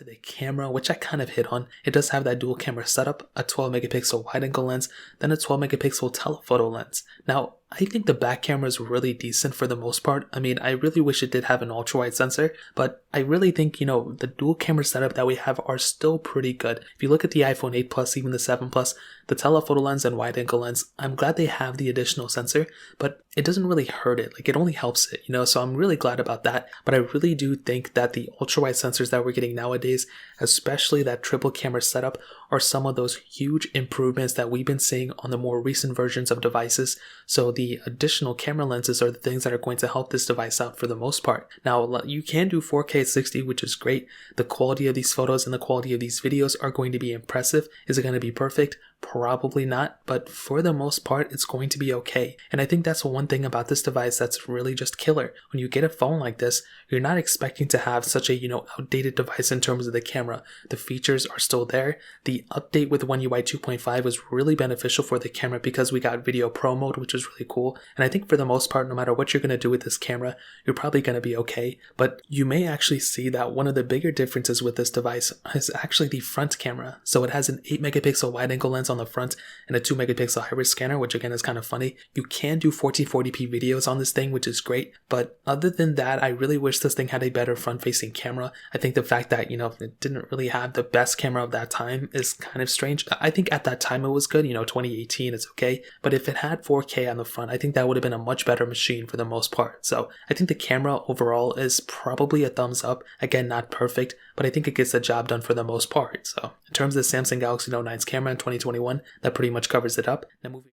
to the camera, which I kind of hit on, it does have that dual camera setup, a 12 megapixel wide angle lens, then a 12 megapixel telephoto lens. Now, I think the back camera is really decent for the most part. I mean, I really wish it did have an ultra wide sensor, but I really think, the dual camera setup that we have are still pretty good. If you look at the iPhone 8 Plus, even the 7 Plus, the telephoto lens and wide angle lens, I'm glad they have the additional sensor, but it doesn't really hurt it. Like, it only helps it, so I'm really glad about that. But I really do think that the ultra wide sensors that we're getting nowadays, especially that triple camera setup, are some of those huge improvements that we've been seeing on the more recent versions of devices. So the additional camera lenses are the things that are going to help this device out for the most part. Now, you can do 4K at 60, which is great. The quality of these photos and the quality of these videos are going to be impressive. Is it going to be perfect? Probably not, but for the most part, it's going to be okay. And I think that's one thing about this device that's really just killer. When you get a phone like this, you're not expecting to have such a, outdated device in terms of the camera. The features are still there. The update with One UI 2.5 was really beneficial for the camera because we got Video Pro mode, which is really cool. And I think for the most part, no matter what you're going to do with this camera, you're probably going to be okay. But you may actually see that one of the bigger differences with this device is actually the front camera. So it has an 8 megapixel wide angle lens on the front and a 2 megapixel high res scanner, which again is kind of funny. You can do 1440p videos on this thing, which is great. But other than that, I really wish this thing had a better front facing camera. I think the fact that, it didn't really have the best camera of that time is kind of strange. I think at that time it was good, 2018 is okay. But if it had 4K on the front, I think that would have been a much better machine for the most part. So I think the camera overall is probably a thumbs up. Again, not perfect, but I think it gets the job done for the most part. So in terms of the Samsung Galaxy Note 9's camera in 2021, that pretty much covers it up. Now moving